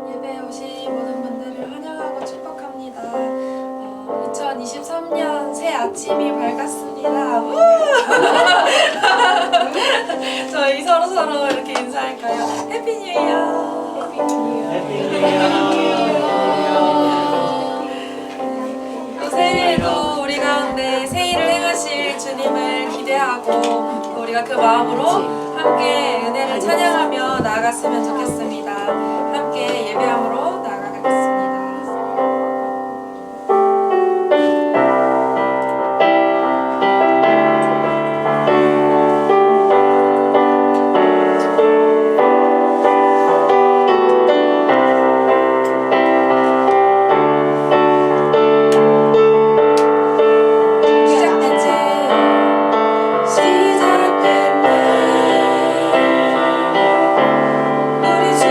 예배에 오신 모든 분들을 환영하고 축복합니다. 2023년 새 아침이 밝았습니다. 우! 저희 서로 이렇게 인사할까요? 해피 뉴 이어! 해피 뉴 이어! 또 새해에도 우리 가운데 새 일을 행하실 주님을 기대하고 또 우리가 그 마음으로 함께 은혜를 찬양하며 나아갔으면 좋겠습니다. 함께 예배함으로 나아가겠습니다. 시작된 날 우리 주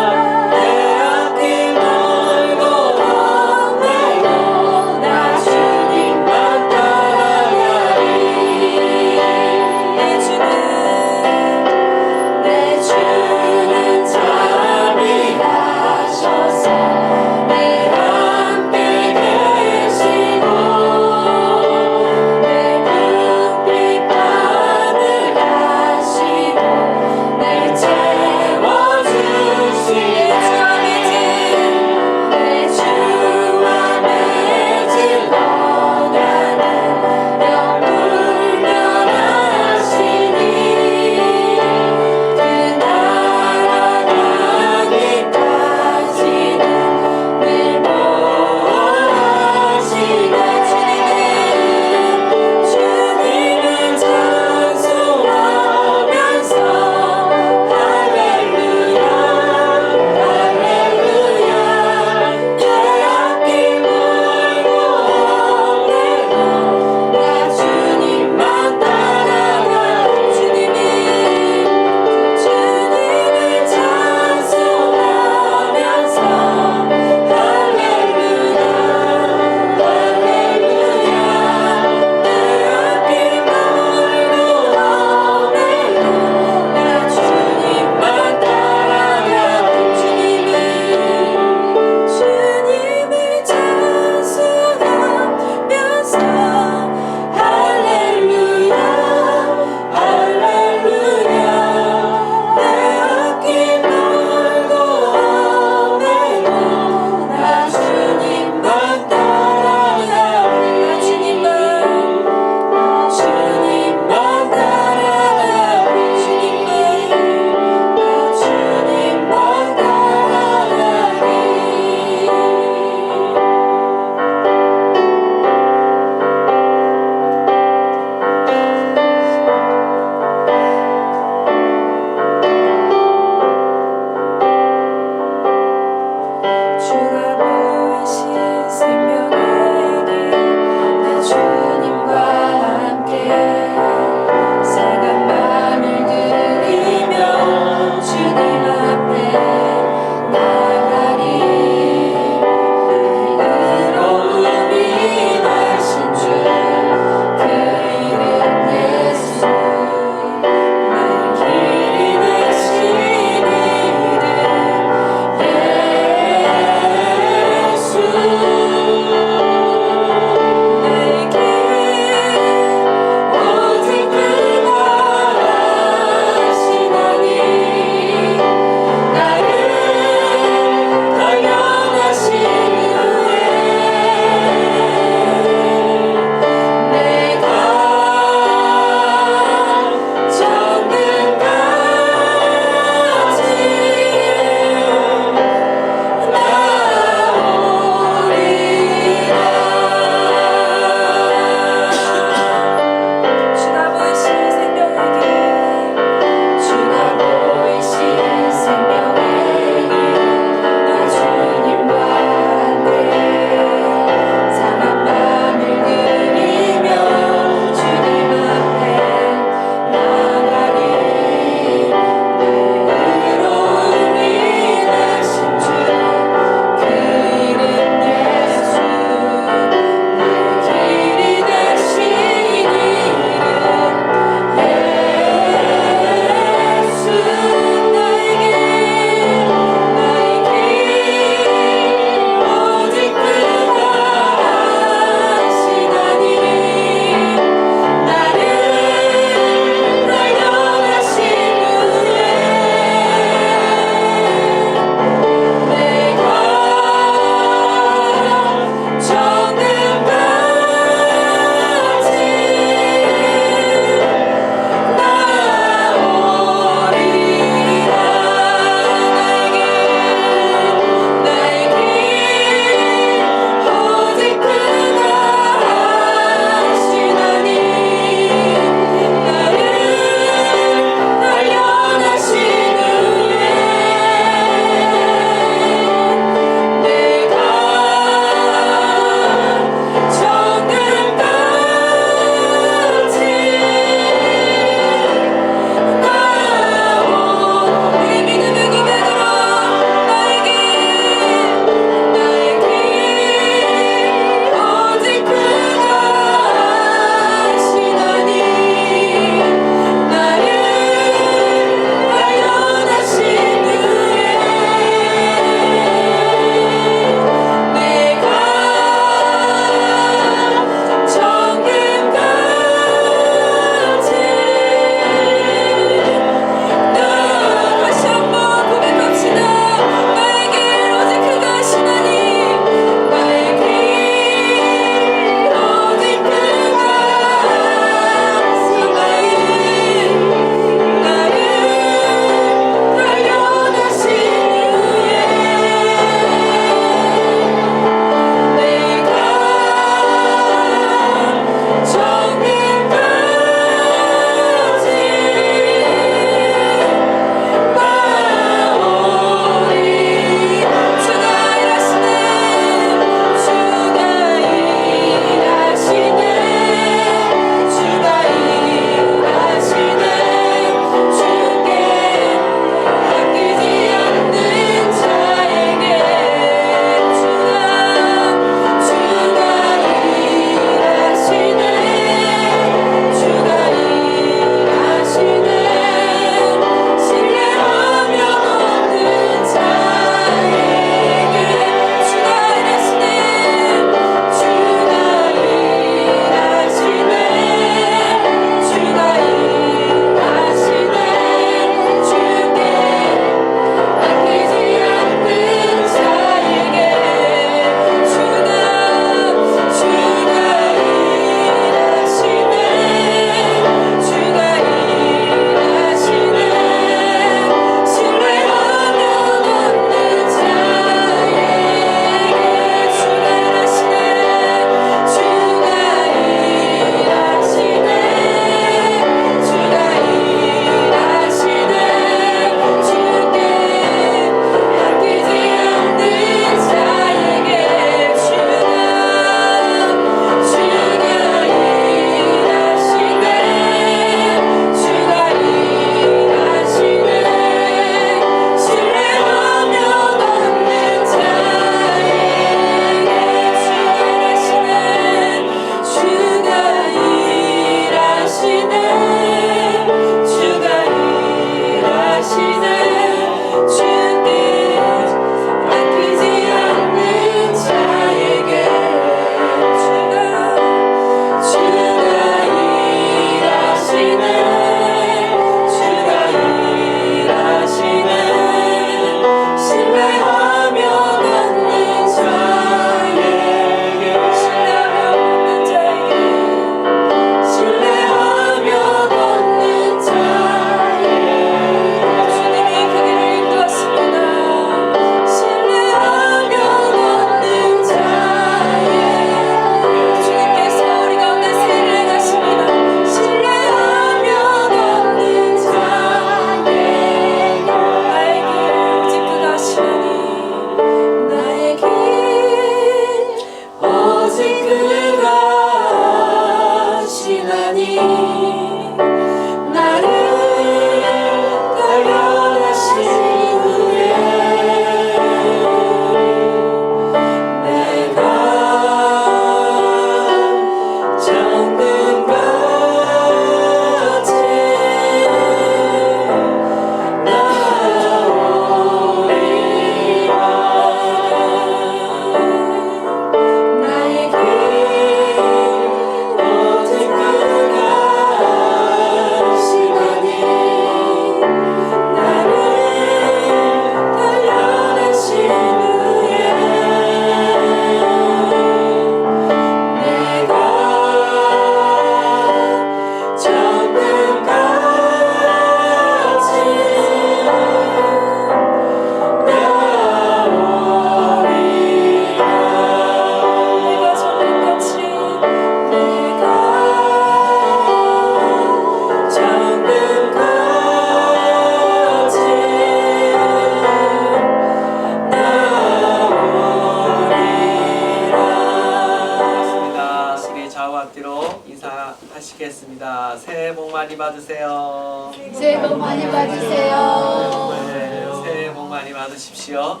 받으세요. 새해 복 많이 받으세요. 네, 새해 복 많이 받으십시오.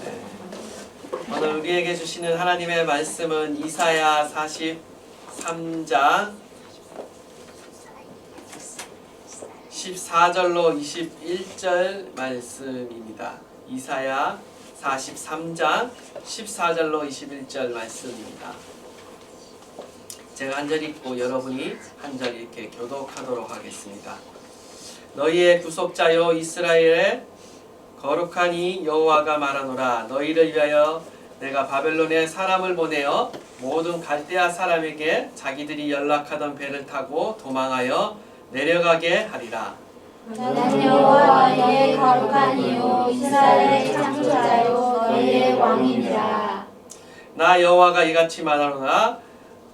네. 오늘 우리에게 주시는 하나님의 말씀은 이사야 43장 14절로 21절 말씀입니다. 이사야 43장 14절로 21절 말씀입니다. 제가 한 절 읽고 여러분이 한 절 이렇게 교독하도록 하겠습니다. 너희의 구속자여 이스라엘의 거룩한 이 여호와가 말하노라. 너희를 위하여 내가 바벨론에 사람을 보내어 모든 갈대아 사람에게 자기들이 연락하던 배를 타고 도망하여 내려가게 하리라. 나는 여호와 너희의 거룩한 이요 이스라엘의 창조자요 너희의 왕이니라. 나 여호와가 이같이 말하노라.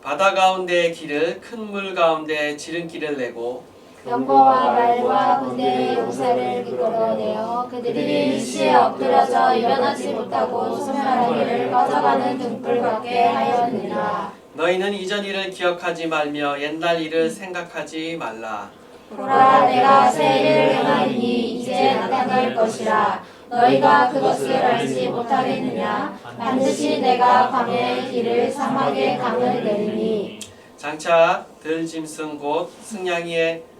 바다 가운데의 길을 큰 물 가운데 지름길을 내고 병거와 말과 군대의 용사를 이끌어내어 그들이 일시에 엎드려져 일어나지 못하고 소멸하기를 꺼져가는 등불 같게 하였느니라. 너희는 이전 일을 기억하지 말며 옛날 일을 생각하지 말라. 보라 내가 새 일을 행하리니 이제 나타날 것이라. 너희가 그것을 알지 못하겠느냐. 반드시 내가 광야의 길을 사막의 강을 내리니. 장차 들짐승 곧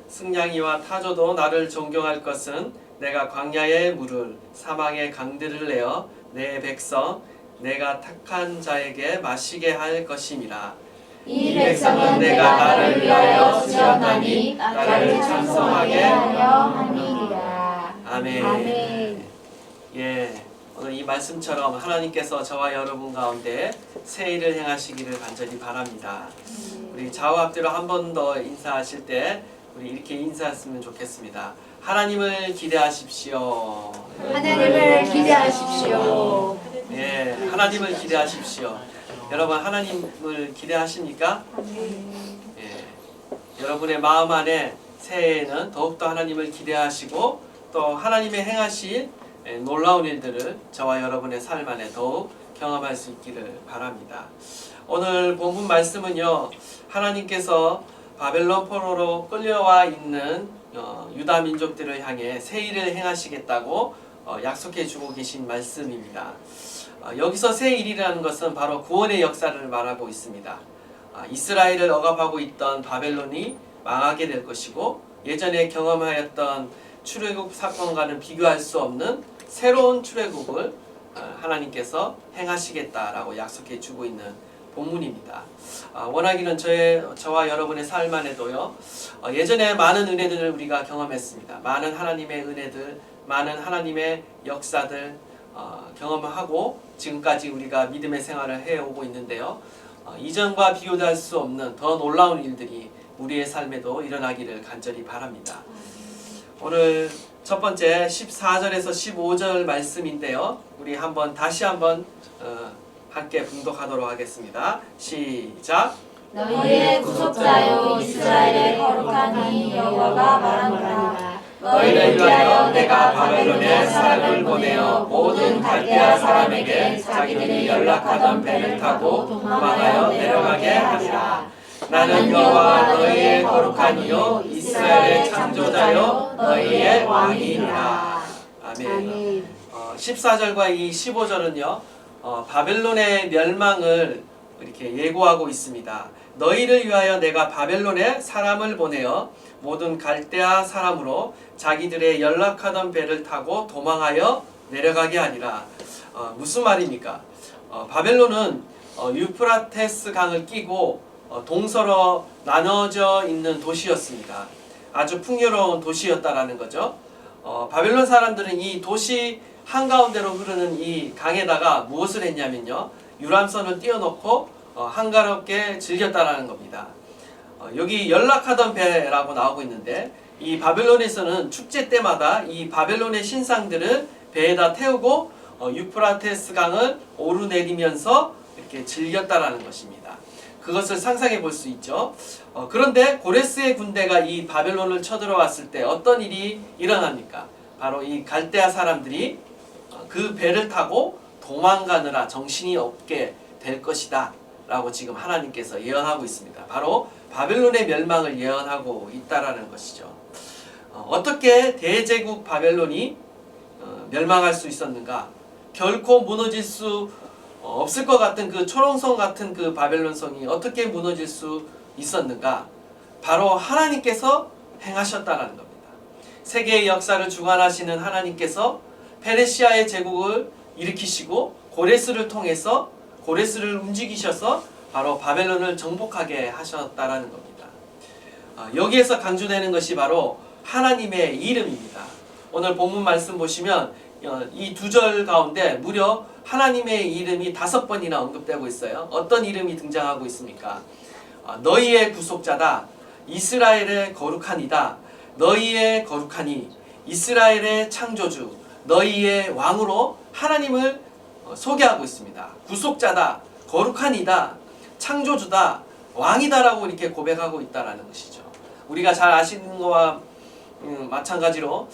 승냥이와 타조도 나를 존경할 것은 내가 광야의 물을 사막의 강들을 내어 내 백성 내가 택한 자에게 마시게 할 것임이라. 이 백성은 내가 나를 위하여 지었나니 나를 찬송하게 하려 함이리라. 아멘. 아멘. 예, 오늘 이 말씀처럼 하나님께서 저와 여러분 가운데 새 일을 행하시기를 간절히 바랍니다. 우리 좌우 앞뒤로 한 번 더 인사하실 때 우리 이렇게 인사했으면 좋겠습니다. 하나님을 기대하십시오. 하나님을 기대하십시오. 예, 하나님을 기대하십시오. 여러분 하나님을 기대하십니까? 예, 여러분의 마음 안에 새해에는 더욱더 하나님을 기대하시고 또 하나님의 행하실 놀라운 일들을 저와 여러분의 삶 안에 더욱 경험할 수 있기를 바랍니다. 오늘 본문 말씀은요, 하나님께서 바벨론 포로로 끌려와 있는 유다 민족들을 향해 새 일을 행하시겠다고 약속해 주고 계신 말씀입니다. 여기서 새 일이라는 것은 바로 구원의 역사를 말하고 있습니다. 이스라엘을 억압하고 있던 바벨론이 망하게 될 것이고 예전에 경험하였던 출애굽 사건과는 비교할 수 없는 새로운 출애굽을 하나님께서 행하시겠다라고 약속해 주고 있는 본문입니다. 원하기는 저와 여러분의 삶 안에도요, 예전에 많은 은혜들을 우리가 경험했습니다. 많은 하나님의 은혜들, 많은 하나님의 역사들 경험하고 지금까지 우리가 믿음의 생활을 해오고 있는데요, 이전과 비교도 할 수 없는 더 놀라운 일들이 우리의 삶에도 일어나기를 간절히 바랍니다. 오늘 첫 번째 14절에서 15절 말씀인데요, 우리 다시 한번 함께 봉독하도록 하겠습니다. 시작. 너희의 구속자요 이스라엘의 거룩한 이 여호와가 말하노라. 너희를 위하여 내가 바벨론에 사람을 보내어 모든 갈대아 사람에게 자기들이 연락하던 배를 타고 도망하여 내려가게 하리라. 나는 여호와 너희의 거룩한 이요 이스라엘의 창조자요 너희의 왕이니라. 아멘. 14절과 이 15절은요, 바벨론의 멸망을 이렇게 예고하고 있습니다. 너희를 위하여 내가 바벨론에 사람을 보내어 모든 갈대아 사람으로 자기들의 연락하던 배를 타고 도망하여 내려가게 하리라. 무슨 말입니까? 바벨론은 유프라테스 강을 끼고 동서로 나눠져 있는 도시였습니다. 아주 풍요로운 도시였다라는 거죠. 바벨론 사람들은 이 도시 한가운데로 흐르는 이 강에다가 무엇을 했냐면요, 유람선을 띄워놓고 한가롭게 즐겼다라는 겁니다. 여기 연락하던 배라고 나오고 있는데, 이 바벨론에서는 축제 때마다 이 바벨론의 신상들을 배에다 태우고 유프라테스 강을 오르내리면서 이렇게 즐겼다라는 것입니다. 그것을 상상해 볼 수 있죠. 그런데 고레스의 군대가 이 바벨론을 쳐들어왔을 때 어떤 일이 일어납니까? 바로 이 갈대아 사람들이 그 배를 타고 도망가느라 정신이 없게 될 것이다 라고 지금 하나님께서 예언하고 있습니다. 바로 바벨론의 멸망을 예언하고 있다라는 것이죠. 어떻게 대제국 바벨론이 멸망할 수 있었는가? 결코 무너질 수 없을 것 같은 그 초롱성 같은 그 바벨론 성이 어떻게 무너질 수 있었는가? 바로 하나님께서 행하셨다라는 겁니다. 세계의 역사를 주관하시는 하나님께서 페르시아의 제국을 일으키시고 고레스를 통해서 고레스를 움직이셔서 바로 바벨론을 정복하게 하셨다라는 겁니다. 여기에서 강조되는 것이 바로 하나님의 이름입니다. 오늘 본문 말씀 보시면 이 두 절 가운데 무려 하나님의 이름이 5번이나 언급되고 있어요. 어떤 이름이 등장하고 있습니까? 너희의 구속자다. 이스라엘의 거룩하니다. 너희의 거룩하니. 이스라엘의 창조주. 너희의 왕으로 하나님을 소개하고 있습니다. 구속자다. 거룩하니다. 창조주다. 왕이다라고 이렇게 고백하고 있다라는 것이죠. 우리가 잘 아시는 것과 마찬가지로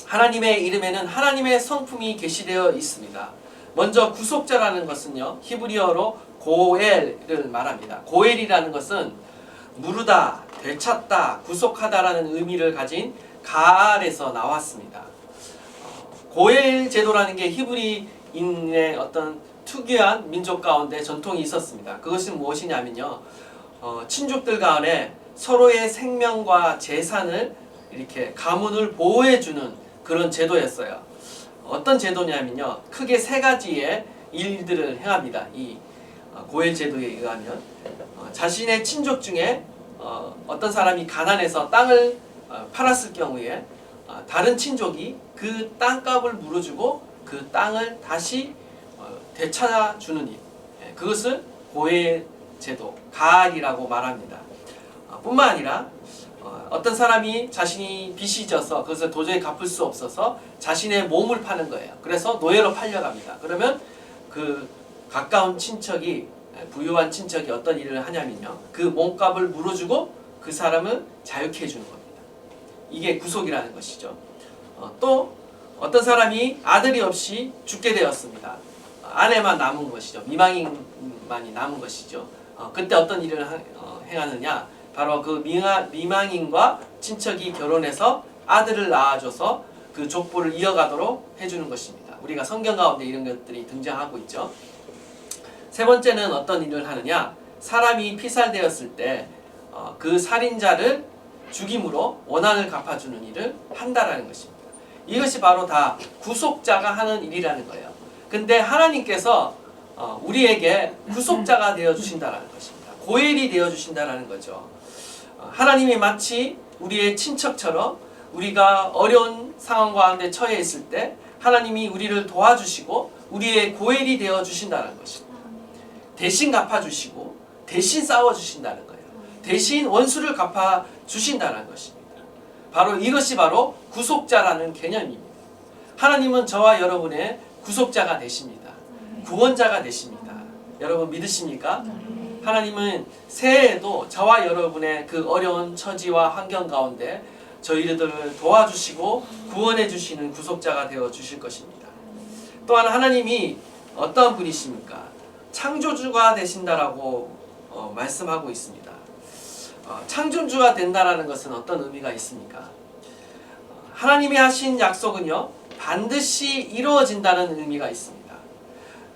하나님의 이름에는 하나님의 성품이 계시되어 있습니다. 먼저 구속자라는 것은요, 히브리어로 고엘을 말합니다. 고엘이라는 것은 무르다, 되찾다, 구속하다라는 의미를 가진 가알에서 나왔습니다. 고엘 제도라는 게 히브리인의 어떤 특유한 민족 가운데 전통이 있었습니다. 그것은 무엇이냐면요, 친족들 간에 서로의 생명과 재산을 이렇게 가문을 보호해주는 그런 제도였어요. 어떤 제도냐면요, 크게 3가지의 일들을 행합니다. 이 고엘 제도에 의하면 자신의 친족 중에 어떤 사람이 가난해서 땅을 팔았을 경우에 다른 친족이 그 땅값을 물어주고 그 땅을 다시 되찾아주는 일, 그것을 고엘 제도, 가알이라고 말합니다. 뿐만 아니라 어떤 사람이 자신이 빚이 져서 그것을 도저히 갚을 수 없어서 자신의 몸을 파는 거예요. 그래서 노예로 팔려갑니다. 그러면 그 가까운 친척이, 부유한 친척이 어떤 일을 하냐면요, 그 몸값을 물어주고 그 사람을 자유케 해주는 겁니다. 이게 구속이라는 것이죠. 또 어떤 사람이 아들이 없이 죽게 되었습니다. 아내만 남은 것이죠. 미망인만이 남은 것이죠. 그때 어떤 일을 행하느냐, 바로 그 미망인과 친척이 결혼해서 아들을 낳아줘서 그 족보를 이어가도록 해주는 것입니다. 우리가 성경 가운데 이런 것들이 등장하고 있죠. 3번째는 어떤 일을 하느냐, 사람이 피살되었을 때 그 살인자를 죽임으로 원한을 갚아주는 일을 한다라는 것입니다. 이것이 바로 다 구속자가 하는 일이라는 거예요. 근데 하나님께서 우리에게 구속자가 되어주신다라는 것입니다. 고엘이 되어주신다라는 거죠. 하나님이 마치 우리의 친척처럼 우리가 어려운 상황 가운데 처해 있을 때 하나님이 우리를 도와주시고 우리의 고엘이 되어주신다는 것입니다. 대신 갚아주시고 대신 싸워주신다는 거예요. 대신 원수를 갚아주신다는 것입니다. 바로 이것이 바로 구속자라는 개념입니다. 하나님은 저와 여러분의 구속자가 되십니다. 구원자가 되십니다. 여러분 믿으십니까? 하나님은 새해에도 저와 여러분의 그 어려운 처지와 환경 가운데 저희들을 도와주시고 구원해 주시는 구속자가 되어 주실 것입니다. 또한 하나님이 어떠한 분이십니까? 창조주가 되신다라고 말씀하고 있습니다. 창조주가 된다라는 것은 어떤 의미가 있습니까? 하나님이 하신 약속은요, 반드시 이루어진다는 의미가 있습니다.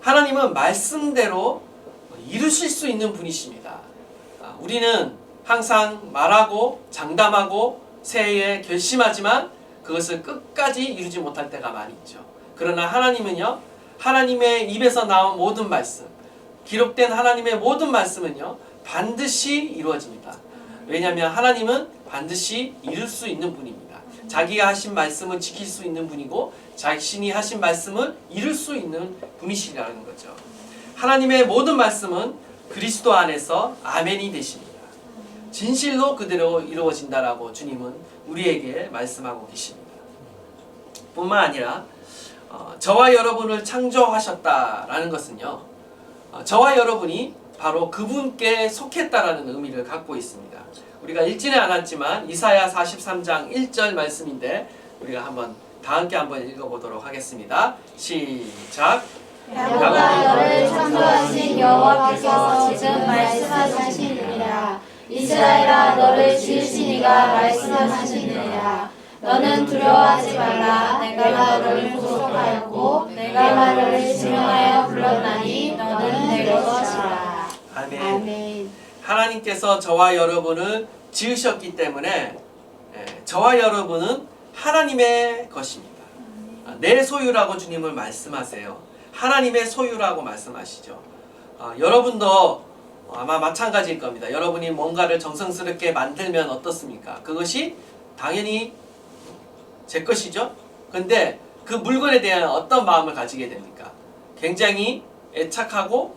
하나님은 말씀대로 이루실 수 있는 분이십니다. 우리는 항상 말하고 장담하고 새해에 결심하지만 그것을 끝까지 이루지 못할 때가 많이 있죠. 그러나 하나님은요, 하나님의 입에서 나온 모든 말씀, 기록된 하나님의 모든 말씀은요, 반드시 이루어집니다. 왜냐하면 하나님은 반드시 이룰 수 있는 분입니다. 자기가 하신 말씀을 지킬 수 있는 분이고 자신이 하신 말씀을 이룰 수 있는 분이시라는 거죠. 하나님의 모든 말씀은 그리스도 안에서 아멘이 되십니다. 진실로 그대로 이루어진다라고 주님은 우리에게 말씀하고 계십니다. 뿐만 아니라 저와 여러분을 창조하셨다라는 것은요, 저와 여러분이 바로 그분께 속했다라는 의미를 갖고 있습니다. 우리가 읽지는 않았지만 이사야 43장 1절 말씀인데 우리가 다 함께 한번 읽어보도록 하겠습니다. 시작. 야곱아 너를 창조하신 여호와께서 지금 말씀하시니라. 이스라엘아 너를 지으신 이가 말씀하시느니라. 너는 두려워하지 말라. 내가 너를 구속하였고 내가 너를 지명하여 불렀나니 너는 내 것이라. 아멘. 하나님께서 저와 여러분을 지으셨기 때문에 저와 여러분은 하나님의 것입니다. 내 소유라고 주님을 말씀하세요. 하나님의 소유라고 말씀하시죠. 여러분도 아마 마찬가지일 겁니다. 여러분이 뭔가를 정성스럽게 만들면 어떻습니까? 그것이 당연히 제 것이죠. 근데 그 물건에 대한 어떤 마음을 가지게 됩니까? 굉장히 애착하고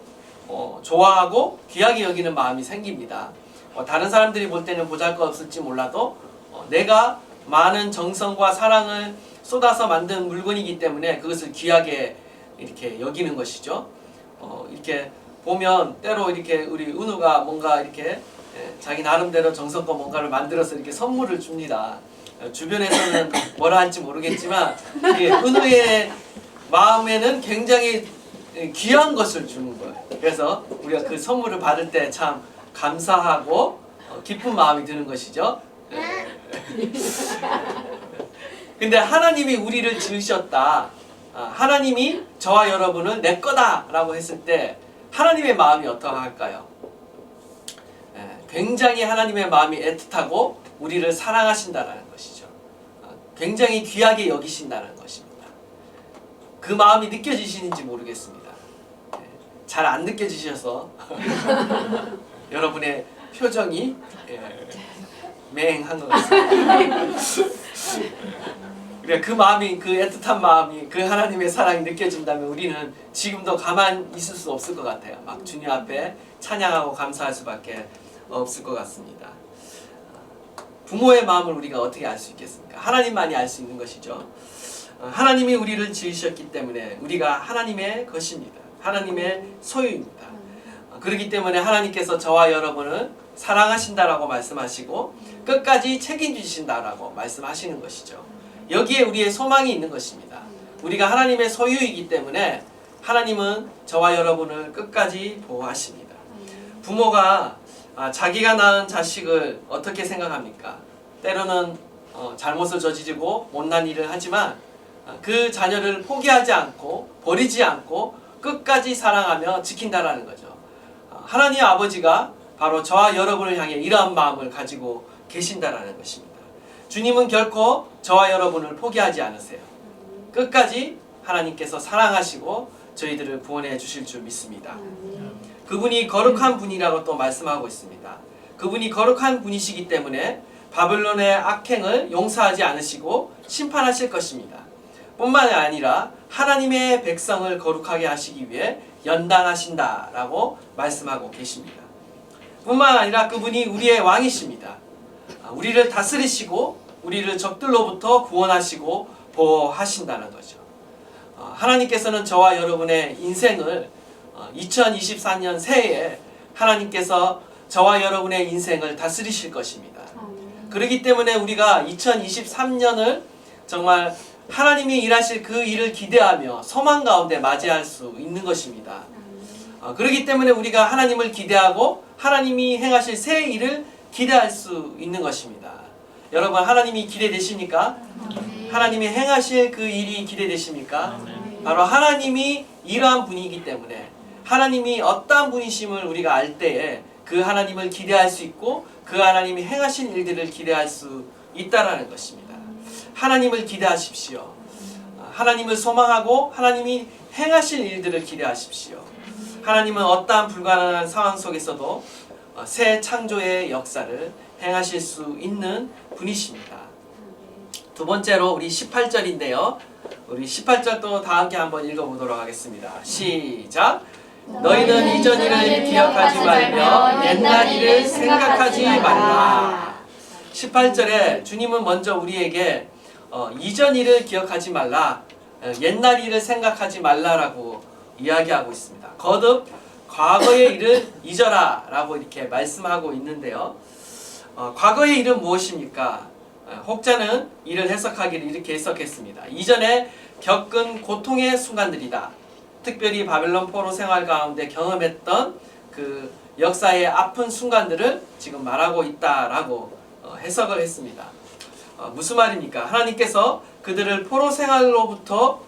좋아하고 귀하게 여기는 마음이 생깁니다. 다른 사람들이 볼 때는 보잘것없을지 몰라도 내가 많은 정성과 사랑을 쏟아서 만든 물건이기 때문에 그것을 귀하게 이렇게 여기는 것이죠. 이렇게 보면 때로 이렇게 우리 은우가 뭔가 이렇게 자기 나름대로 정성껏 뭔가를 만들어서 이렇게 선물을 줍니다. 주변에서는 뭐라 할지 모르겠지만 은우의 마음에는 굉장히 귀한 것을 주는 거예요. 그래서 우리가 그 선물을 받을 때 참 감사하고 기쁜 마음이 드는 것이죠. 근데 하나님이 우리를 지으셨다. 하나님이 저와 여러분을 내 거다라고 했을 때 하나님의 마음이 어떠할까요? 굉장히 하나님의 마음이 애틋하고 우리를 사랑하신다는 것이죠. 굉장히 귀하게 여기신다는 것입니다. 그 마음이 느껴지시는지 모르겠습니다. 잘 안 느껴지셔서 여러분의 표정이 맹한 것 같습니다. 그 마음이, 그 애틋한 마음이, 그 하나님의 사랑이 느껴진다면 우리는 지금도 가만 있을 수 없을 것 같아요. 막 주님 앞에 찬양하고 감사할 수밖에 없을 것 같습니다. 부모의 마음을 우리가 어떻게 알 수 있겠습니까? 하나님만이 알 수 있는 것이죠. 하나님이 우리를 지으셨기 때문에 우리가 하나님의 것입니다. 하나님의 소유입니다. 그렇기 때문에 하나님께서 저와 여러분을 사랑하신다라고 말씀하시고 끝까지 책임지신다라고 말씀하시는 것이죠. 여기에 우리의 소망이 있는 것입니다. 우리가 하나님의 소유이기 때문에 하나님은 저와 여러분을 끝까지 보호하십니다. 부모가 자기가 낳은 자식을 어떻게 생각합니까? 때로는 잘못을 저지르고 못난 일을 하지만 그 자녀를 포기하지 않고 버리지 않고 끝까지 사랑하며 지킨다라는 거죠. 하나님 아버지가 바로 저와 여러분을 향해 이러한 마음을 가지고 계신다라는 것입니다. 주님은 결코 저와 여러분을 포기하지 않으세요. 끝까지 하나님께서 사랑하시고 저희들을 구원해 주실 줄 믿습니다. 그분이 거룩한 분이라고 또 말씀하고 있습니다. 그분이 거룩한 분이시기 때문에 바벨론의 악행을 용서하지 않으시고 심판하실 것입니다. 뿐만 아니라 하나님의 백성을 거룩하게 하시기 위해 연단하신다라고 말씀하고 계십니다. 뿐만 아니라 그분이 우리의 왕이십니다. 우리를 다스리시고 우리를 적들로부터 구원하시고 보호하신다는 거죠. 하나님께서는 저와 여러분의 인생을 2024년 새해에 하나님께서 저와 여러분의 인생을 다스리실 것입니다. 그렇기 때문에 우리가 2023년을 정말 하나님이 일하실 그 일을 기대하며 소망 가운데 맞이할 수 있는 것입니다. 그렇기 때문에 우리가 하나님을 기대하고 하나님이 행하실 새 일을 기대할 수 있는 것입니다. 여러분 하나님이 기대되십니까? 하나님이 행하실 그 일이 기대되십니까? 바로 하나님이 이러한 분이기 때문에 하나님이 어떠한 분이심을 우리가 알 때에 그 하나님을 기대할 수 있고 그 하나님이 행하신 일들을 기대할 수 있다라는 것입니다. 하나님을 기대하십시오. 하나님을 소망하고 하나님이 행하실 일들을 기대하십시오. 하나님은 어떠한 불가능한 상황 속에서도 새 창조의 역사를 행하실 수 있는 분이십니다. 두 번째로 우리 18절인데요. 우리 18절도 다 함께 한번 읽어보도록 하겠습니다. 시작! 너희는 이전 일을 기억하지 말며 옛날 일을 생각하지 말라. 18절에 주님은 먼저 우리에게 이전 일을 기억하지 말라, 옛날 일을 생각하지 말라라고 이야기하고 있습니다. 거듭 과거의 일을 잊어라 라고 이렇게 말씀하고 있는데요. 과거의 일은 무엇입니까? 혹자는 이를 해석하기를 이렇게 해석했습니다. 이전에 겪은 고통의 순간들이다. 특별히 바벨론 포로 생활 가운데 경험했던 그 역사의 아픈 순간들을 지금 말하고 있다라고 해석을 했습니다. 무슨 말입니까? 하나님께서 그들을 포로 생활로부터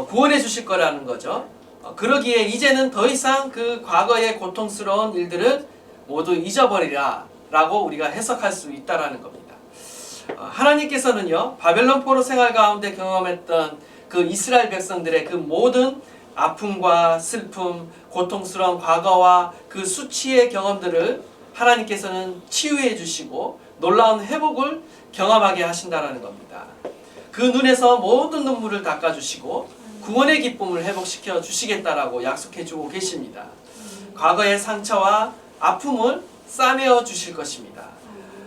구원해 주실 거라는 거죠. 그러기에 이제는 더 이상 그 과거의 고통스러운 일들을 모두 잊어버리라 라고 우리가 해석할 수 있다라는 겁니다. 하나님께서는요, 바벨론 포로 생활 가운데 경험했던 그 이스라엘 백성들의 그 모든 아픔과 슬픔, 고통스러운 과거와 그 수치의 경험들을 하나님께서는 치유해 주시고 놀라운 회복을 경험하게 하신다라는 겁니다. 그 눈에서 모든 눈물을 닦아주시고 구원의 기쁨을 회복시켜 주시겠다라고 약속해 주고 계십니다. 과거의 상처와 아픔을 싸매어 주실 것입니다.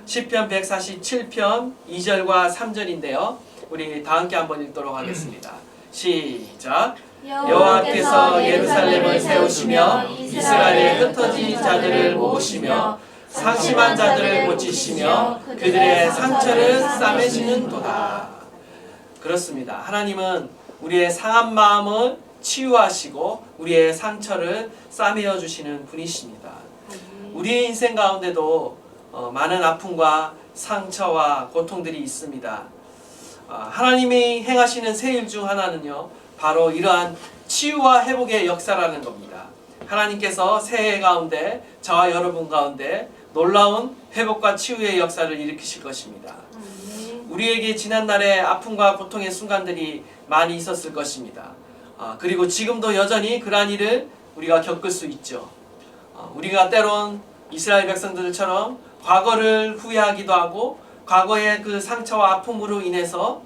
시편 147편 2절과 3절인데요. 우리 다 함께 한번 읽도록 하겠습니다. 시작. 여호와께서 예루살렘을 세우시며 이스라엘의 흩어진 자들을 모으시며 상심한 자들을 고치시며 그들의 상처를 싸매시는도다. 그렇습니다. 하나님은 우리의 상한 마음을 치유하시고 우리의 상처를 싸매어 주시는 분이십니다. 우리의 인생 가운데도 많은 아픔과 상처와 고통들이 있습니다. 하나님이 행하시는 새 일 중 하나는요, 바로 이러한 치유와 회복의 역사라는 겁니다. 하나님께서 새해 가운데 저와 여러분 가운데 놀라운 회복과 치유의 역사를 일으키실 것입니다. 우리에게 지난날의 아픔과 고통의 순간들이 많이 있었을 것입니다. 그리고 지금도 여전히 그러한 일을 우리가 겪을 수 있죠. 우리가 때론 이스라엘 백성들처럼 과거를 후회하기도 하고 과거의 그 상처와 아픔으로 인해서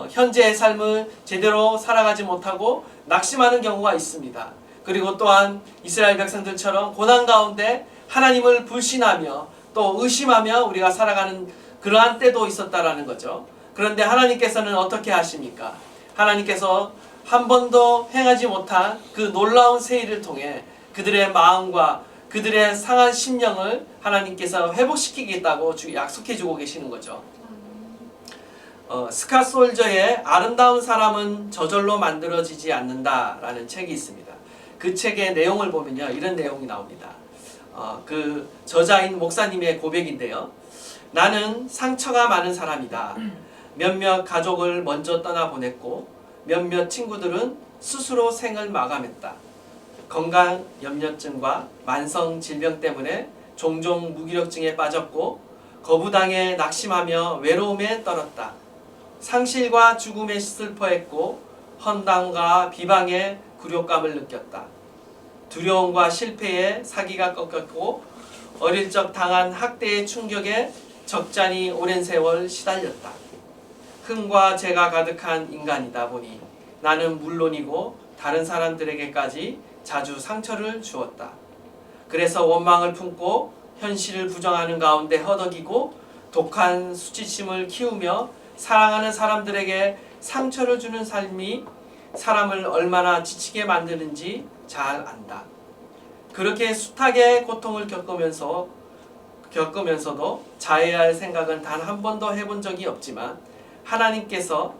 현재의 삶을 제대로 살아가지 못하고 낙심하는 경우가 있습니다. 그리고 또한 이스라엘 백성들처럼 고난 가운데 하나님을 불신하며 또 의심하며 우리가 살아가는 그러한 때도 있었다라는 거죠. 그런데 하나님께서는 어떻게 하십니까? 하나님께서 한 번도 행하지 못한 그 놀라운 새 일을 통해 그들의 마음과 그들의 상한 심령을 하나님께서 회복시키겠다고 약속해 주고 계시는 거죠. 스캇 솔저의 아름다운 사람은 저절로 만들어지지 않는다라는 책이 있습니다. 그 책의 내용을 보면요, 이런 내용이 나옵니다. 그 저자인 목사님의 고백인데요. 나는 상처가 많은 사람이다. 몇몇 가족을 먼저 떠나보냈고 몇몇 친구들은 스스로 생을 마감했다. 건강 염려증과 만성 질병 때문에 종종 무기력증에 빠졌고 거부당해 낙심하며 외로움에 떨었다. 상실과 죽음에 슬퍼했고 헌당과 비방에 굴욕감을 느꼈다. 두려움과 실패에 사기가 꺾였고 어릴 적 당한 학대의 충격에 적잖이 오랜 세월 시달렸다. 흠과 죄가 가득한 인간이다 보니 나는 물론이고 다른 사람들에게까지 자주 상처를 주었다. 그래서 원망을 품고 현실을 부정하는 가운데 허덕이고 독한 수치심을 키우며 사랑하는 사람들에게 상처를 주는 삶이 사람을 얼마나 지치게 만드는지 잘 안다. 그렇게 숱하게 고통을 겪으면서도 자해할 생각은 단 한 번도 해본 적이 없지만 하나님께서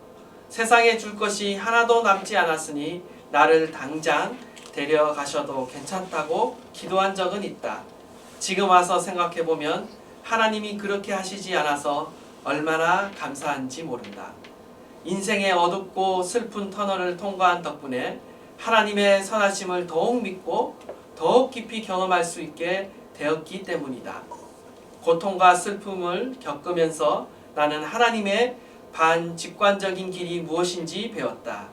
세상에 줄 것이 하나도 남지 않았으니 나를 당장 데려가셔도 괜찮다고 기도한 적은 있다. 지금 와서 생각해보면 하나님이 그렇게 하시지 않아서 얼마나 감사한지 모른다. 인생의 어둡고 슬픈 터널을 통과한 덕분에 하나님의 선하심을 더욱 믿고 더욱 깊이 경험할 수 있게 되었기 때문이다. 고통과 슬픔을 겪으면서 나는 하나님의 반직관적인 길이 무엇인지 배웠다.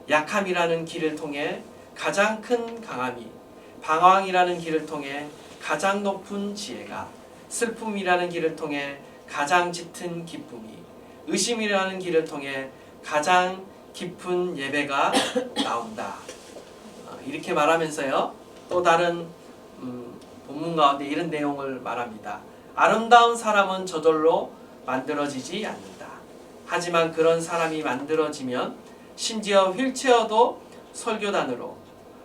약함이라는 길을 통해 가장 큰 강함이, 방황이라는 길을 통해 가장 높은 지혜가, 슬픔이라는 길을 통해 가장 짙은 기쁨이, 의심이라는 길을 통해 가장 깊은 예배가 나온다. 이렇게 말하면서요, 또 다른 본문 가운데 이런 내용을 말합니다. 아름다운 사람은 저절로 만들어지지 않는다. 하지만 그런 사람이 만들어지면 심지어 휠체어도 설교단으로,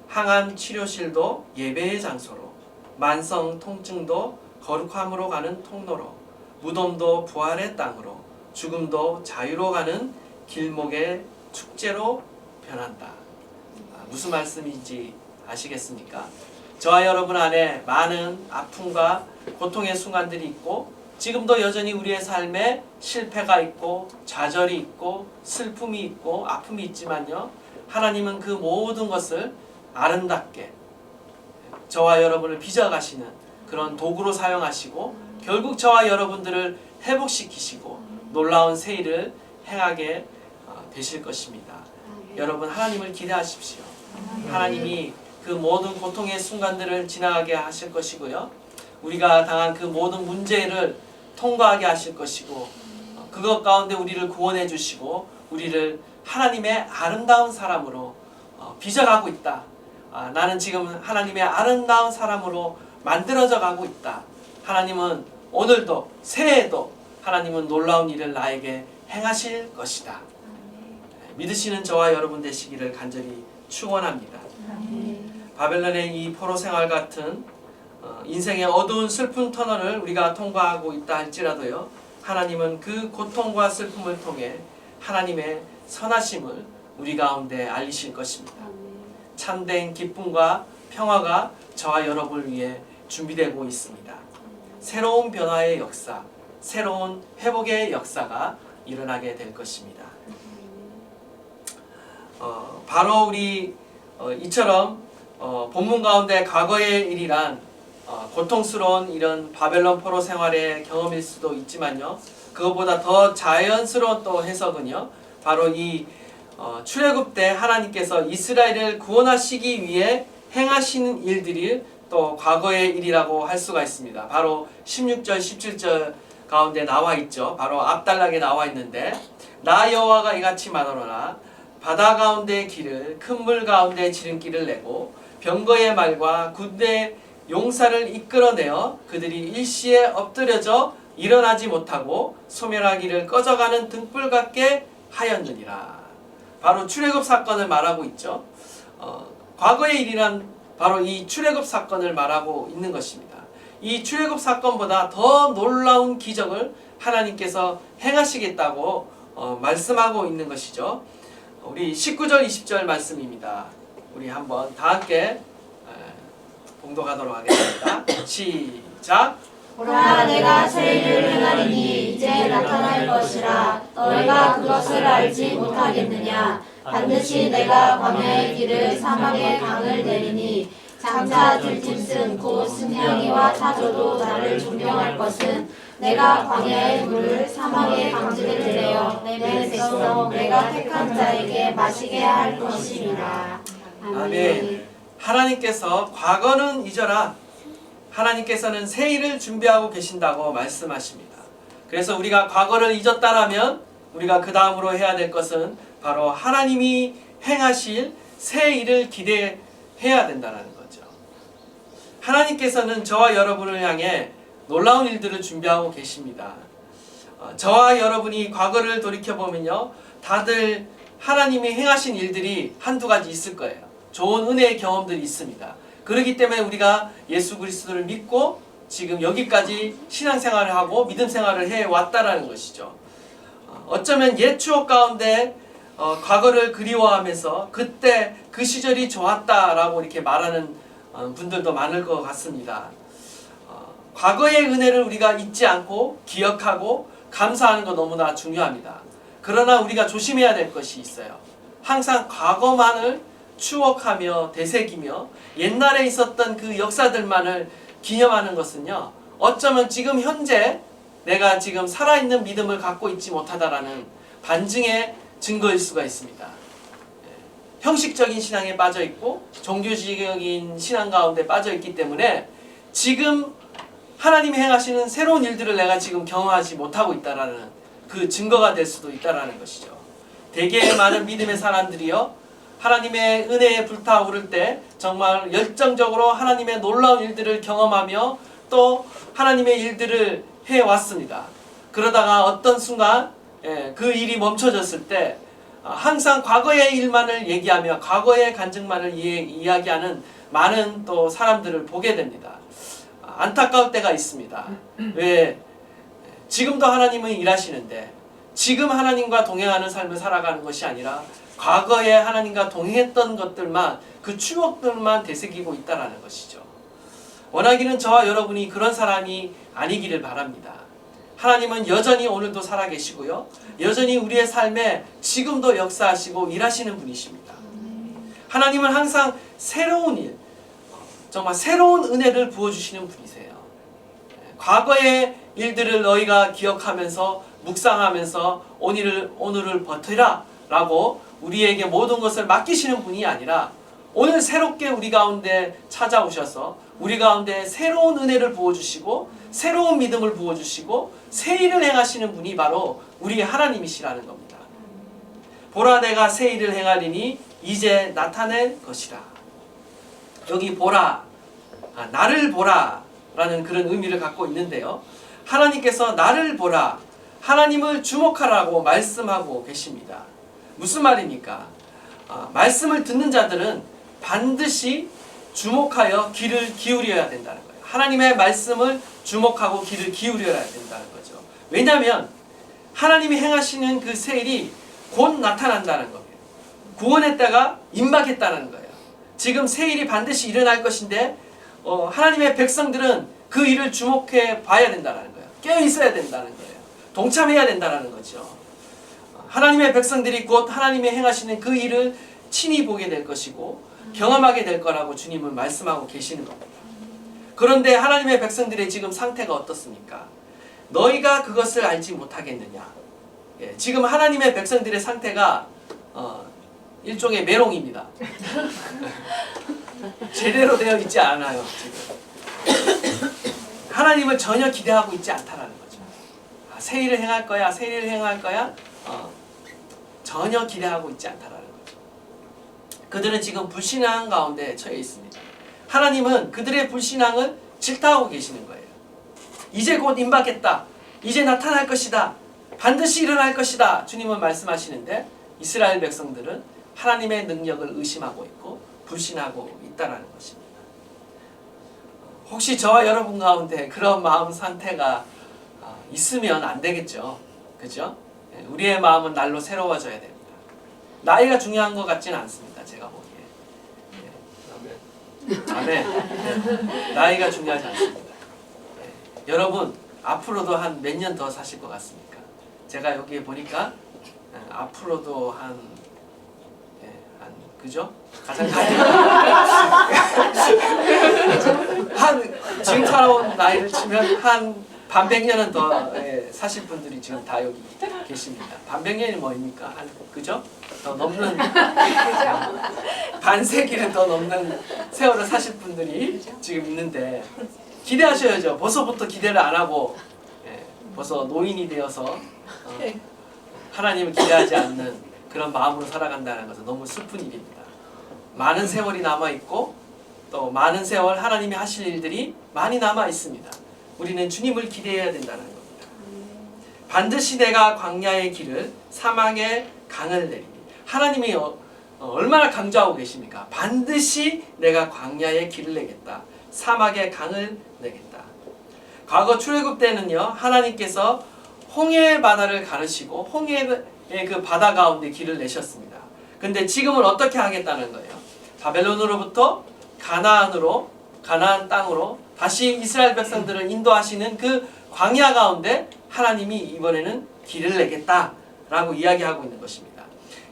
항암 치료실도 예배의 장소로, 만성 통증도 거룩함으로 가는 통로로, 무덤도 부활의 땅으로, 죽음도 자유로 가는 길목의 축제로 변한다. 무슨 말씀인지 아시겠습니까? 저와 여러분 안에 많은 아픔과 고통의 순간들이 있고 지금도 여전히 우리의 삶에 실패가 있고 좌절이 있고 슬픔이 있고 아픔이 있지만요. 하나님은 그 모든 것을 아름답게 저와 여러분을 빚어가시는 그런 도구로 사용하시고 결국 저와 여러분들을 회복시키시고 놀라운 새 일을 행하게 되실 것입니다. 여러분 하나님을 기대하십시오. 하나님이 그 모든 고통의 순간들을 지나가게 하실 것이고요. 우리가 당한 그 모든 문제를 통과하게 하실 것이고 그것 가운데 우리를 구원해 주시고 우리를 하나님의 아름다운 사람으로 빚어가고 있다. 나는 지금 하나님의 아름다운 사람으로 만들어져 가고 있다. 하나님은 오늘도 새해에도 하나님은 놀라운 일을 나에게 행하실 것이다. 믿으시는 저와 여러분 되시기를 간절히 축원합니다. 바벨론의 이 포로 생활 같은 인생의 어두운 슬픈 터널을 우리가 통과하고 있다 할지라도요. 하나님은 그 고통과 슬픔을 통해 하나님의 선하심을 우리 가운데 알리실 것입니다. 참된 기쁨과 평화가 저와 여러분을 위해 준비되고 있습니다. 새로운 변화의 역사, 새로운 회복의 역사가 일어나게 될 것입니다. 바로 우리 이처럼 본문 가운데 과거의 일이란 고통스러운 이런 바벨론 포로 생활의 경험일 수도 있지만요. 그것보다 더 자연스러운 또 해석은요. 바로 이 출애굽 때 하나님께서 이스라엘을 구원하시기 위해 행하시는 일들이 또 과거의 일이라고 할 수가 있습니다. 바로 16절, 17절 가운데 나와 있죠. 바로 앞단락에 나와 있는데 나 여호와가 이같이 말하노라 바다 가운데 길을 큰 물 가운데 지름길을 내고 병거의 말과 군대 용사를 이끌어내어 그들이 일시에 엎드려져 일어나지 못하고 소멸하기를 꺼져가는 등불 같게 하였느니라. 바로 출애굽 사건을 말하고 있죠. 과거의 일이란 바로 이 출애굽 사건을 말하고 있는 것입니다. 이 출애굽 사건보다 더 놀라운 기적을 하나님께서 행하시겠다고 말씀하고 있는 것이죠. 우리 19절 20절 말씀입니다. 우리 한번 다 함께 봉독하도록 하겠습니다. 시작. 보라 내가 새 일을 행하리니 이제 나타날 것이라 너희가 그것을 알지 못하겠느냐. 반드시 내가 광야의 길을 사막의 강을 내리니 장차 들짐승 곧 승냥이와 타조도 나를 존경할 것은 내가 광야의 물을 사막의 강들을 내어 내 백성 내가 택한 자에게 마시게 할 것이니라. 아멘. 하나님께서 과거는 잊어라. 하나님께서는 새 일을 준비하고 계신다고 말씀하십니다. 그래서 우리가 과거를 잊었다라면 우리가 그 다음으로 해야 될 것은 바로 하나님이 행하실 새 일을 기대해야 된다는 거죠. 하나님께서는 저와 여러분을 향해 놀라운 일들을 준비하고 계십니다. 저와 여러분이 과거를 돌이켜보면요. 다들 하나님이 행하신 일들이 한두 가지 있을 거예요. 좋은 은혜의 경험들이 있습니다. 그렇기 때문에 우리가 예수 그리스도를 믿고 지금 여기까지 신앙생활을 하고 믿음 생활을 해왔다라는 것이죠. 어쩌면 옛 추억 가운데 과거를 그리워하면서 그때 그 시절이 좋았다라고 이렇게 말하는 분들도 많을 것 같습니다. 과거의 은혜를 우리가 잊지 않고 기억하고 감사하는 거 너무나 중요합니다. 그러나 우리가 조심해야 될 것이 있어요. 항상 과거만을 추억하며 되새기며 옛날에 있었던 그 역사들만을 기념하는 것은요. 어쩌면 지금 현재 내가 지금 살아있는 믿음을 갖고 있지 못하다라는 반증의 증거일 수가 있습니다. 형식적인 신앙에 빠져 있고 종교적인 신앙 가운데 빠져 있기 때문에 지금 하나님이 행하시는 새로운 일들을 내가 지금 경험하지 못하고 있다라는 그 증거가 될 수도 있다라는 것이죠. 대개 많은 믿음의 사람들이요. 하나님의 은혜에 불타오를 때 정말 열정적으로 하나님의 놀라운 일들을 경험하며 또 하나님의 일들을 해왔습니다. 그러다가 어떤 순간 그 일이 멈춰졌을 때 항상 과거의 일만을 얘기하며 과거의 간증만을 이야기하는 많은 또 사람들을 보게 됩니다. 안타까울 때가 있습니다. 왜? 지금도 하나님은 일하시는데 지금 하나님과 동행하는 삶을 살아가는 것이 아니라 과거에 하나님과 동행했던 것들만 그 추억들만 되새기고 있다는 것이죠. 원하기는 저와 여러분이 그런 사람이 아니기를 바랍니다. 하나님은 여전히 오늘도 살아계시고요. 여전히 우리의 삶에 지금도 역사하시고 일하시는 분이십니다. 하나님은 항상 새로운 일, 정말 새로운 은혜를 부어주시는 분이세요. 과거의 일들을 너희가 기억하면서 묵상하면서 오늘을 버티라 라고 우리에게 모든 것을 맡기시는 분이 아니라 오늘 새롭게 우리 가운데 찾아오셔서 우리 가운데 새로운 은혜를 부어주시고 새로운 믿음을 부어주시고 새 일을 행하시는 분이 바로 우리 하나님이시라는 겁니다. 보라 내가 새 일을 행하리니 이제 나타낼 것이라. 여기 보라, 나를 보라 라는 그런 의미를 갖고 있는데요. 하나님께서 나를 보라, 하나님을 주목하라고 말씀하고 계십니다. 무슨 말입니까? 말씀을 듣는 자들은 반드시 주목하여 귀를 기울여야 된다는 거예요. 하나님의 말씀을 주목하고 귀를 기울여야 된다는 거죠. 왜냐하면 하나님이 행하시는 그 새 일이 곧 나타난다는 거예요. 구원의 때가 임박했다는 거예요. 지금 새 일이 반드시 일어날 것인데 하나님의 백성들은 그 일을 주목해 봐야 된다는 거예요. 깨어 있어야 된다는 거예요. 동참해야 된다는 거죠. 하나님의 백성들이 곧 하나님이 행하시는 그 일을 친히 보게 될 것이고 경험하게 될 거라고 주님은 말씀하고 계시는 겁니다. 그런데 하나님의 백성들의 지금 상태가 어떻습니까? 너희가 그것을 알지 못하겠느냐? 지금 하나님의 백성들의 상태가 일종의 메롱입니다. 제대로 되어 있지 않아요. 지금 하나님을 전혀 기대하고 있지 않다라는 거죠. 새 일을 행할 거야, 새 일을 행할 거야. 전혀 기대하고 있지 않다라는 거죠. 그들은 지금 불신앙 가운데 처해 있습니다. 하나님은 그들의 불신앙을 질타하고 계시는 거예요. 이제 곧 임박했다. 이제 나타날 것이다. 반드시 일어날 것이다. 주님은 말씀하시는데 이스라엘 백성들은 하나님의 능력을 의심하고 있고 불신하고 있다는 것입니다. 혹시 저와 여러분 가운데 그런 마음 상태가 있으면 안 되겠죠. 그죠? 우리의 마음은 날로 새로워져야 됩니다. 나이가 중요한 것 같지는 않습니다. 제가 보기에. 아멘. 나이가 중요하지 않습니다. 여러분 앞으로도 한 몇 년 더 사실 것 같습니까? 제가 여기에 보니까 앞으로도 한 그죠? 가장 한 지금 살아온 나이를 치면 한 반백년은 더 사실 분들이 지금 다 여기 계십니다. 반백년이 뭐입니까? 한 그죠? 더 넘는 반세기를 더 넘는 세월을 사실 분들이 지금 있는데 기대하셔야죠. 벌써부터 기대를 안 하고 벌써 노인이 되어서 하나님을 기대하지 않는 그런 마음으로 살아간다는 것은 너무 슬픈 일입니다. 많은 세월이 남아있고 또 많은 세월 하나님이 하실 일들이 많이 남아있습니다. 우리는 주님을 기대해야 된다는 겁니다. 반드시 내가 광야의 길을 사막의 강을 내리니 하나님이 얼마나 강조하고 계십니까? 반드시 내가 광야의 길을 내겠다. 사막의 강을 내겠다. 과거 출애굽 때는요. 하나님께서 홍해 바다를 가르시고 홍해의 그 바다 가운데 길을 내셨습니다. 근데 지금은 어떻게 하겠다는 거예요? 바벨론으로부터 가나안 땅으로 다시 이스라엘 백성들을 인도하시는 그 광야 가운데 하나님이 이번에는 길을 내겠다라고 이야기하고 있는 것입니다.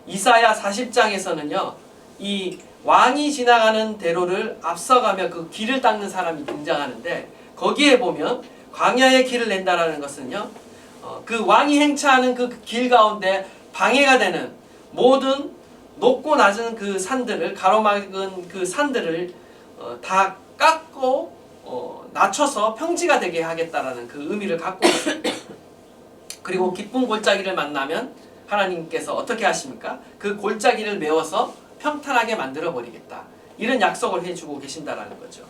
이사야 40장에서는요. 이 왕이 지나가는 대로를 앞서가며 그 길을 닦는 사람이 등장하는데 거기에 보면 광야의 길을 낸다라는 것은요. 그 왕이 행차하는 그 길 가운데 방해가 되는 모든 높고 낮은 그 산들을 가로막은 그 산들을 다 깎고 낮춰서 평지가 되게 하겠다라는 그 의미를 갖고 있습니다. 그리고 깊은 골짜기를 만나면 하나님께서 어떻게 하십니까? 그 골짜기를 메워서 평탄하게 만들어 버리겠다. 이런 약속을 해주고 계신다라는 거죠.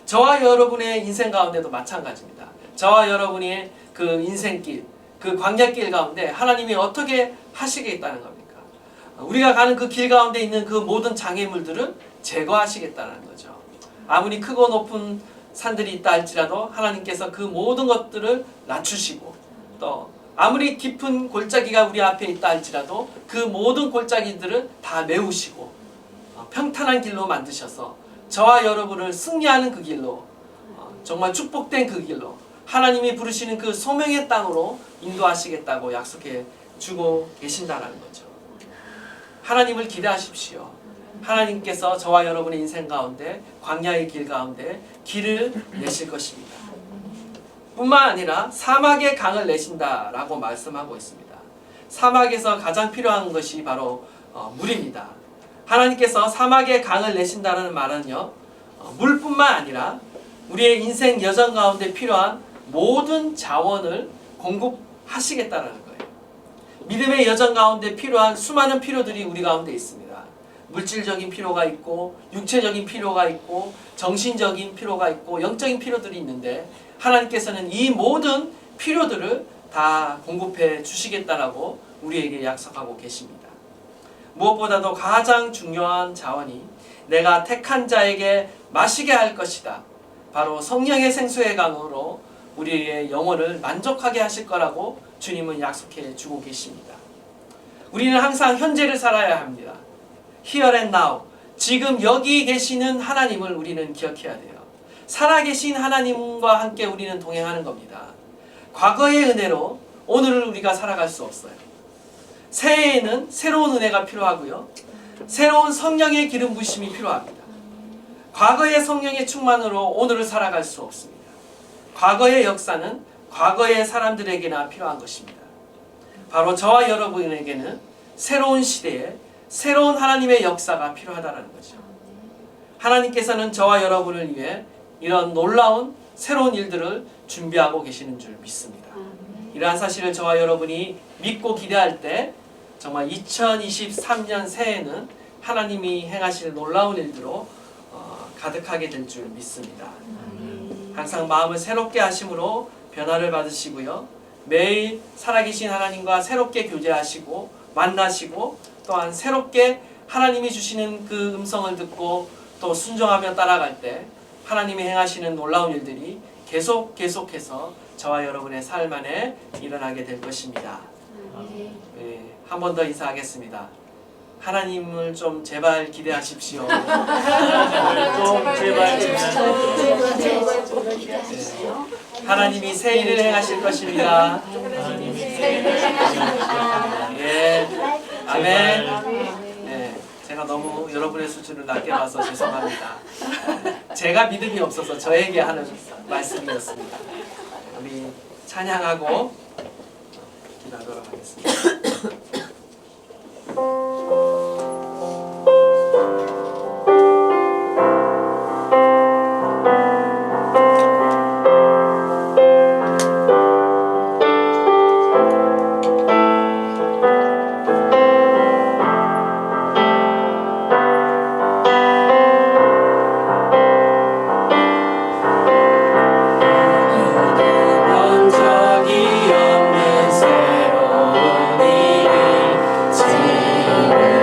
저와 여러분의 인생 가운데도 마찬가지입니다. 저와 여러분의 그 인생길, 그 광야길 가운데 하나님이 어떻게 하시겠다는 겁니까? 우리가 가는 그 길 가운데 있는 그 모든 장애물들을 제거하시겠다는 거죠. 아무리 크고 높은 산들이 있다 할지라도 하나님께서 그 모든 것들을 낮추시고 또 아무리 깊은 골짜기가 우리 앞에 있다 할지라도 그 모든 골짜기들을 다 메우시고 평탄한 길로 만드셔서 저와 여러분을 승리하는 그 길로 정말 축복된 그 길로 하나님이 부르시는 그 소명의 땅으로 인도하시겠다고 약속해 주고 계신다는 거죠. 하나님을 기대하십시오. 하나님께서 저와 여러분의 인생 가운데 광야의 길 가운데 길을 내실 것입니다. 뿐만 아니라 사막의 강을 내신다라고 말씀하고 있습니다. 사막에서 가장 필요한 것이 바로 물입니다. 하나님께서 사막의 강을 내신다는 말은요, 물뿐만 아니라 우리의 인생 여정 가운데 필요한 모든 자원을 공급하시겠다는 거예요. 믿음의 여정 가운데 필요한 수많은 필요들이 우리 가운데 있습니다. 물질적인 필요가 있고 육체적인 필요가 있고 정신적인 필요가 있고 영적인 필요들이 있는데 하나님께서는 이 모든 필요들을 다 공급해 주시겠다라고 우리에게 약속하고 계십니다. 무엇보다도 가장 중요한 자원이 내가 택한 자에게 마시게 할 것이다. 바로 성령의 생수의 강으로 우리의 영혼을 만족하게 하실 거라고 주님은 약속해 주고 계십니다. 우리는 항상 현재를 살아야 합니다. Here and now, 지금 여기 계시는 하나님을 우리는 기억해야 돼요. 살아계신 하나님과 함께 우리는 동행하는 겁니다. 과거의 은혜로 오늘을 우리가 살아갈 수 없어요. 새해에는 새로운 은혜가 필요하고요. 새로운 성령의 기름 부으심이 필요합니다. 과거의 성령의 충만으로 오늘을 살아갈 수 없습니다. 과거의 역사는 과거의 사람들에게나 필요한 것입니다. 바로 저와 여러분에게는 새로운 시대에 새로운 하나님의 역사가 필요하다는 거죠. 하나님께서는 저와 여러분을 위해 이런 놀라운 새로운 일들을 준비하고 계시는 줄 믿습니다. 이러한 사실을 저와 여러분이 믿고 기대할 때 정말 2023년 새해는 하나님이 행하실 놀라운 일들로 가득하게 될 줄 믿습니다. 항상 마음을 새롭게 하심으로 변화를 받으시고요. 매일 살아계신 하나님과 새롭게 교제하시고 만나시고 또한 새롭게 하나님이 주시는 그 음성을 듣고 또 순종하며 따라갈 때 하나님이 행하시는 놀라운 일들이 계속해서 저와 여러분의 삶 안에 일어나게 될 것입니다. 한 번 더 인사하겠습니다. 하나님을 좀 제발 기대하십시오. 하나님이 새 일을 행하실 것입니다. 예, 아멘. 네, 제가 너무 여러분의 수준을 낮게 봐서 죄송합니다. 제가 믿음이 없어서 저에게 하는 말씀이었습니다. 우리 찬양하고 기도하도록 하겠습니다. 적이 없는 새로운 일을 지을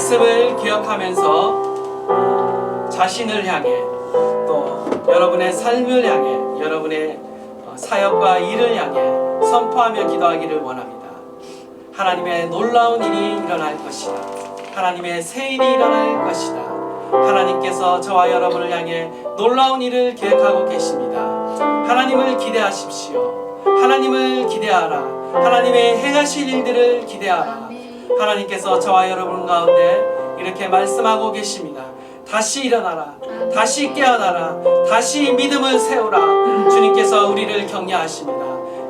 말씀을 기억하면서 자신을 향해 또 여러분의 삶을 향해 여러분의 사역과 일을 향해 선포하며 기도하기를 원합니다. 하나님의 놀라운 일이 일어날 것이다. 하나님의 새 일이 일어날 것이다. 하나님께서 저와 여러분을 향해 놀라운 일을 계획하고 계십니다. 하나님을 기대하십시오. 하나님을 기대하라. 하나님의 행하실 일들을 기대하라. 하나님께서 저와 여러분 가운데 이렇게 말씀하고 계십니다. 다시 일어나라. 다시 깨어나라. 다시 믿음을 세우라. 주님께서 우리를 격려하십니다.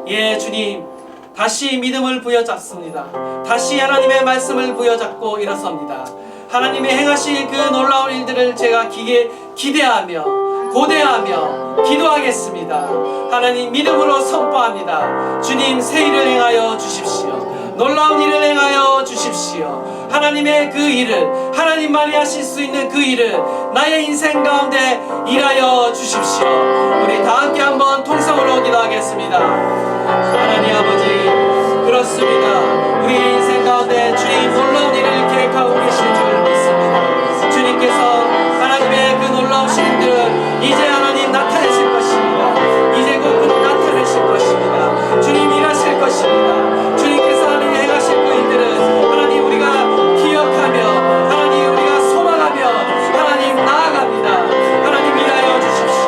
예, 주님, 다시 믿음을 부여잡습니다. 다시 하나님의 말씀을 부여잡고 일어섭니다. 하나님의 행하실 그 놀라운 일들을 제가 기대하며 고대하며 기도하겠습니다. 하나님, 믿음으로 선포합니다. 주님, 새 일을 행하여 주십시오. 놀라운 일을 행하여 주십시오. 하나님의 그 일을, 하나님만이 하실 수 있는 그 일을 나의 인생 가운데 일하여 주십시오. 우리 다 함께 한번 통성으로 기도하겠습니다. 하나님 아버지, 그렇습니다. 우리의 인생 가운데 주님 놀라운 일을 계획하고 계실 줄 믿습니다. 주님께서 하나님의 그 놀라우신 일들을 이제 하나님 나타내실 것입니다. 이제 곧 나타내실 것입니다. 주님 일하실 것입니다. 주님께서 하나님 행하실 그 일들을 하나님 우리가 기억하며 하나님 우리가 소망하며 하나님 나아갑니다. 하나님 일하여 주십시오.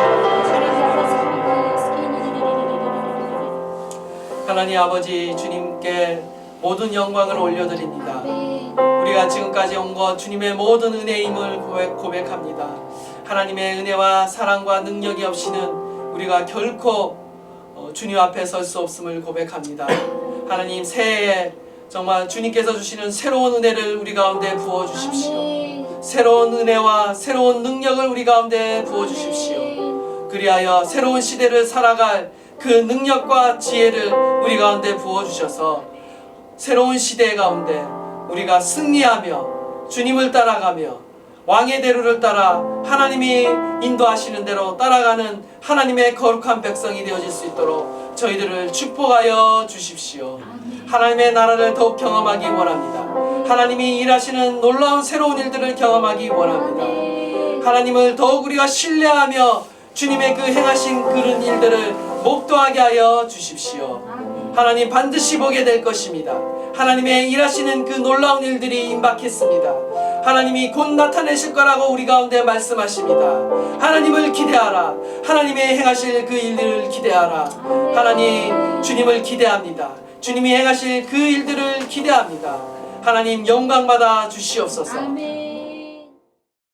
하나님 아버지, 주님께 모든 영광을 올려드립니다. 우리가 지금까지 온 것 주님의 모든 은혜임을 고백합니다. 하나님의 은혜와 사랑과 능력이 없이는 우리가 결코 주님 앞에 설 수 없음을 고백합니다. 하나님, 새해에 정말 주님께서 주시는 새로운 은혜를 우리 가운데 부어주십시오. 새로운 은혜와 새로운 능력을 우리 가운데 부어주십시오. 그리하여 새로운 시대를 살아갈 그 능력과 지혜를 우리 가운데 부어주셔서 새로운 시대 가운데 우리가 승리하며 주님을 따라가며 왕의 대로를 따라 하나님이 인도하시는 대로 따라가는 하나님의 거룩한 백성이 되어질 수 있도록 저희들을 축복하여 주십시오. 하나님의 나라를 더욱 경험하기 원합니다. 하나님이 일하시는 놀라운 새로운 일들을 경험하기 원합니다. 하나님을 더욱 우리가 신뢰하며 주님의 그 행하신 그런 일들을 목도하게 하여 주십시오. 하나님, 반드시 보게 될 것입니다. 하나님의 일하시는 그 놀라운 일들이 임박했습니다. 하나님이 곧 나타내실 거라고 우리 가운데 말씀하십니다. 하나님을 기대하라. 하나님의 행하실 그 일들을 기대하라. 하나님, 주님을 기대합니다. 주님이 행하실 그 일들을 기대합니다. 하나님, 영광 받아 주시옵소서.